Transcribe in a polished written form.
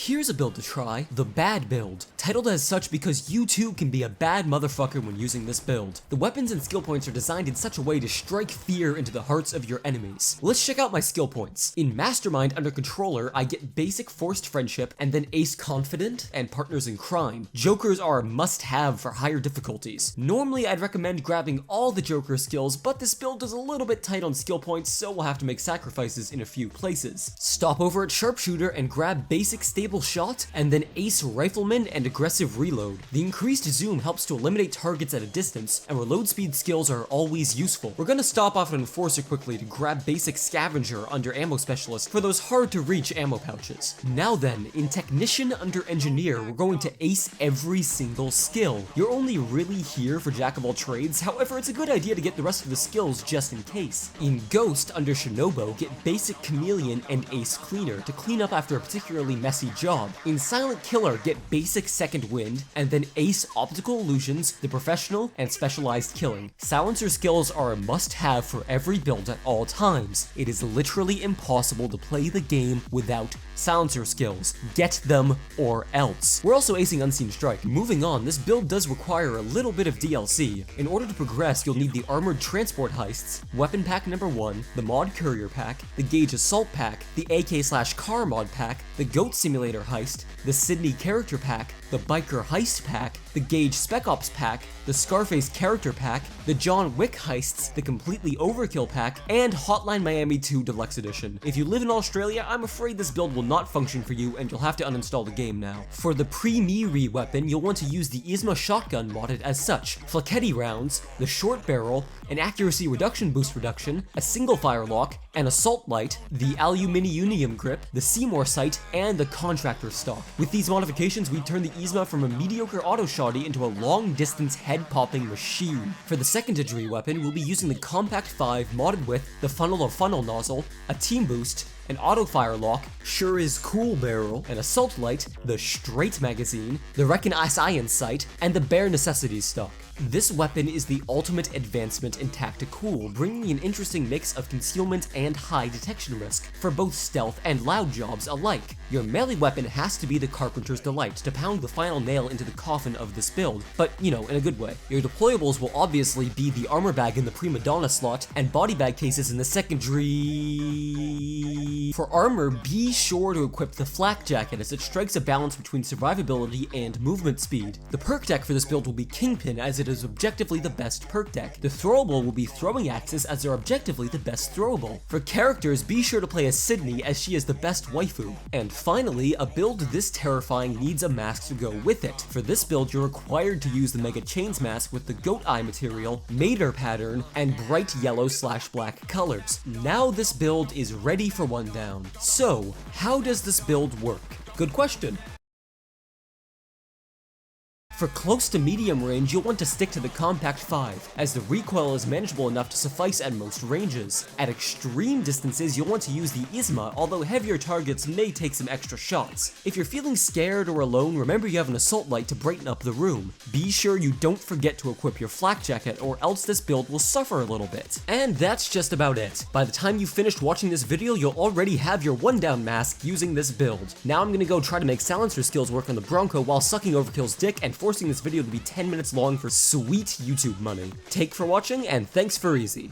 Here's a build to try, the bad build, titled as such because you too can be a bad motherfucker when using this build. The weapons and skill points are designed in such a way to strike fear into the hearts of your enemies. Let's check out my skill points. In Mastermind under Controller, I get basic Forced Friendship and then Ace Confident and Partners in Crime. Jokers are a must-have for higher difficulties. Normally I'd recommend grabbing all the Joker skills, but this build is a little bit tight on skill points, so we'll have to make sacrifices in a few places. Stop over at Sharpshooter and grab basic Stable Shot, and then Ace Rifleman and Aggressive Reload. The increased zoom helps to eliminate targets at a distance, and reload speed skills are always useful. We're gonna stop off at Enforcer quickly to grab basic Scavenger under Ammo Specialist for those hard to reach ammo pouches. Now then, in Technician under Engineer, we're going to ace every single skill. You're only really here for Jack of all trades, however it's a good idea to get the rest of the skills just in case. In Ghost under Shinobo, get basic Chameleon and Ace Cleaner to clean up after a particularly messy job. In Silent Killer, get basic Second Wind, and then ace Optical Illusions, the Professional, and Specialized Killing. Silencer skills are a must-have for every build at all times. It is literally impossible to play the game without silencer skills. Get them or else. We're also acing Unseen Strike. Moving on, this build does require a little bit of DLC. In order to progress, you'll need the Armored Transport Heists, Weapon Pack number 1, the Mod Courier Pack, the Gauge Assault Pack, the AK/Car Mod Pack, the Goat Simulator Heist, the Sydney Character Pack, the Biker Heist Pack, the Gauge Spec Ops Pack, the Scarface Character Pack, the John Wick Heists, the Completely Overkill Pack, and Hotline Miami 2 Deluxe Edition. If you live in Australia, I'm afraid this build will not function for you and you'll have to uninstall the game now. For the Pre-Miri weapon, you'll want to use the Isma Shotgun modded as such, Flaketti rounds, the Short Barrel, an Accuracy Reduction Boost Reduction, a Single Fire Lock, an Assault Light, the Aluminium Grip, the Seymour Sight, and the Contractor Stock. With these modifications, we turn the Isma from a mediocre auto shotty into a long-distance head-popping machine. For the secondary weapon, we'll be using the Compact 5 modded with the Funnel of Funnel nozzle, a Team Boost, an Auto Fire Lock, Sure Is Cool Barrel, an Assault Light, the Straight Magazine, the Reckon Science Sight, and the Bare Necessities Stock. This weapon is the ultimate advancement in Tacticool, bringing an interesting mix of concealment and high detection risk for both stealth and loud jobs alike. Your melee weapon has to be the Carpenter's Delight to pound the final nail into the coffin of this build, but you know, in a good way. Your deployables will obviously be the armor bag in the Prima Donna slot and body bag cases in the secondary. For armor, be sure to equip the Flak Jacket as it strikes a balance between survivability and movement speed. The perk deck for this build will be Kingpin as it is objectively the best perk deck. The throwable will be Throwing Axes as they're objectively the best throwable. For characters, be sure to play as Sydney as she is the best waifu. And finally, a build this terrifying needs a mask to go with it. For this build, you're required to use the Mega Chains mask with the Goat Eye material, Mater pattern, and bright yellow/black colors. Now this build is ready for one down. So, how does this build work? Good question. For close to medium range, you'll want to stick to the Compact 5, as the recoil is manageable enough to suffice at most ranges. At extreme distances, you'll want to use the Isma, although heavier targets may take some extra shots. If you're feeling scared or alone, remember you have an Assault Light to brighten up the room. Be sure you don't forget to equip your Flak Jacket, or else this build will suffer a little bit. And that's just about it. By the time you've finished watching this video, you'll already have your one-down mask using this build. Now I'm gonna go try to make silencer skills work on the Bronco while sucking Overkill's dick and forcing this video to be 10 minutes long for sweet YouTube money. Take for watching, and thanks for easy.